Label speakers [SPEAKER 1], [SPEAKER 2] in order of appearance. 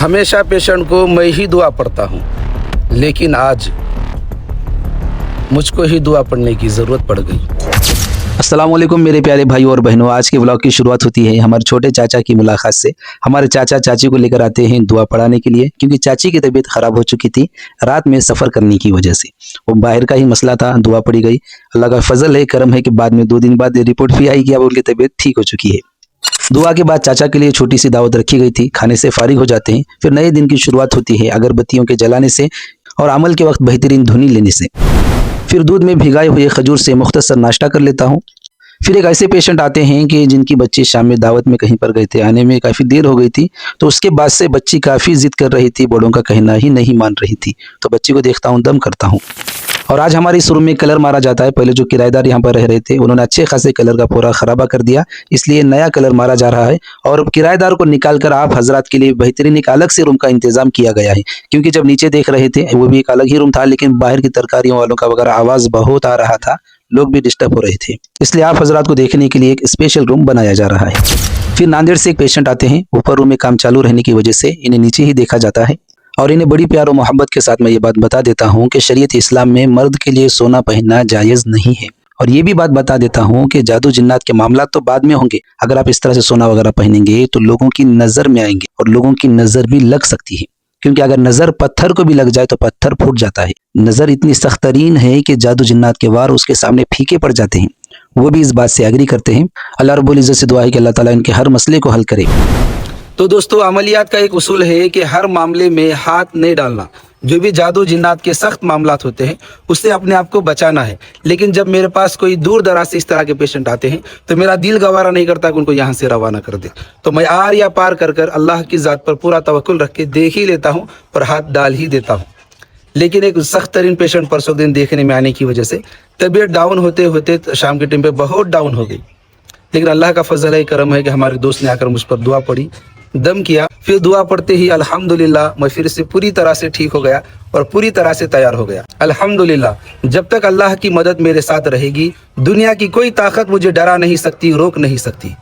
[SPEAKER 1] हमेशा पेशेंट को मैं ही दुआ पढ़ता हूँ, लेकिन आज मुझको ही दुआ पढ़ने की ज़रूरत पड़ गई।
[SPEAKER 2] अस्सलाम वालेकुम मेरे प्यारे भाई और बहनों, आज के व्लॉग की शुरुआत होती है हमारे छोटे चाचा की मुलाकात से। हमारे चाचा चाची को लेकर आते हैं दुआ पढ़ाने के लिए, क्योंकि चाची की तबीयत ख़राब हो चुकी थी रात में सफ़र करने की वजह से। वो बाहर का ही मसला था, दुआ पड़ी गई। अल्लाह का फजल है, करम है कि बाद में 2 दिन बाद रिपोर्ट भी आई कि अब उनकी तबीयत ठीक हो चुकी है। दुआ के बाद चाचा के लिए छोटी सी दावत रखी गई थी। खाने से फारिग हो जाते हैं, फिर नए दिन की शुरुआत होती है अगरबत्तियों के जलाने से और अमल के वक्त बेहतरीन धुनी लेने से। फिर दूध में भिगाए हुए खजूर से मुख्तसर नाश्ता कर लेता हूँ। फिर एक ऐसे पेशेंट आते हैं कि जिनकी बच्ची शाम में दावत में कहीं पर गए थे, आने में काफ़ी देर हो गई थी, तो उसके बाद से बच्ची काफ़ी जिद कर रही थी, बड़ों का कहना ही नहीं मान रही थी। तो बच्ची को देखता हूँ, दम करता हूँ। और आज हमारे इस रूम में कलर मारा जाता है। पहले जो किराएदार यहाँ पर रह रहे थे, उन्होंने अच्छे खासे कलर का पूरा खराबा कर दिया, इसलिए नया कलर मारा जा रहा है। और किराएदार को निकाल कर आप हजरात के लिए बेहतरीन एक अलग से रूम का इंतजाम किया गया है, क्योंकि जब नीचे देख रहे थे वो भी एक अलग ही रूम था, लेकिन बाहर की तरकारियों वालों का वगैरह आवाज़ बहुत आ रहा था, लोग भी डिस्टर्ब हो रहे थे, इसलिए आप हजरात को देखने के लिए एक स्पेशल रूम बनाया जा रहा है। फिर नांदेड़ से एक पेशेंट आते हैं। ऊपर रूम में काम चालू रहने की वजह से इन्हें नीचे ही देखा जाता है। और इन्हें बड़ी प्यार और मोहब्बत के साथ मैं ये बात बता देता हूँ कि शरीयत इस्लाम में मर्द के लिए सोना पहनना जायज़ नहीं है। और ये भी बात बता देता हूँ कि जादू जिन्नात के मामला तो बाद में होंगे। अगर आप इस तरह से सोना वगैरह पहनेंगे तो लोगों की नज़र में आएंगे और लोगों की नज़र भी लग सकती है, क्योंकि अगर नज़र पत्थर को भी लग जाए तो पत्थर फूट जाता है। नज़र इतनी सख्त तरीन है कि जादू जिन्नात के वार उसके सामने फीके पड़ जाते हैं। वो भी इस बात से एग्री करते हैं। अल्लाह रब्बुल इज़्ज़त से दुआ है कि अल्लाह ताला इनके हर मसले को हल करे।
[SPEAKER 1] तो दोस्तों, अमलियात का एक उसूल है कि हर मामले में हाथ नहीं डालना। जो भी जादू जिन्नात के सख्त मामलात होते हैं उससे अपने आप को बचाना है। लेकिन जब मेरे पास कोई दूर दराज से इस तरह के पेशेंट आते हैं तो मेरा दिल गवारा नहीं करता कि उनको यहाँ से रवाना कर दे, तो मैं आर या पार कर कर अल्लाह की ज़ात पर पूरा तवक्कुल रख के देख ही लेता हूँ और हाथ डाल ही देता हूँ। लेकिन एक सख्त तरीन पेशेंट परसों दिन देखने में आने की वजह से तबीयत डाउन होते होते शाम के टाइम पे बहुत डाउन हो गई। लेकिन अल्लाह का फजल है, करम है कि हमारे दोस्त ने आकर मुझ पर दुआ पड़ी, दम किया। फिर दुआ पढ़ते ही अल्हम्दुलिल्लाह मैं फिर से पूरी तरह से ठीक हो गया और पूरी तरह से तैयार हो गया। अल्हम्दुलिल्लाह, जब तक अल्लाह की मदद मेरे साथ रहेगी दुनिया की कोई ताकत मुझे डरा नहीं सकती, रोक नहीं सकती।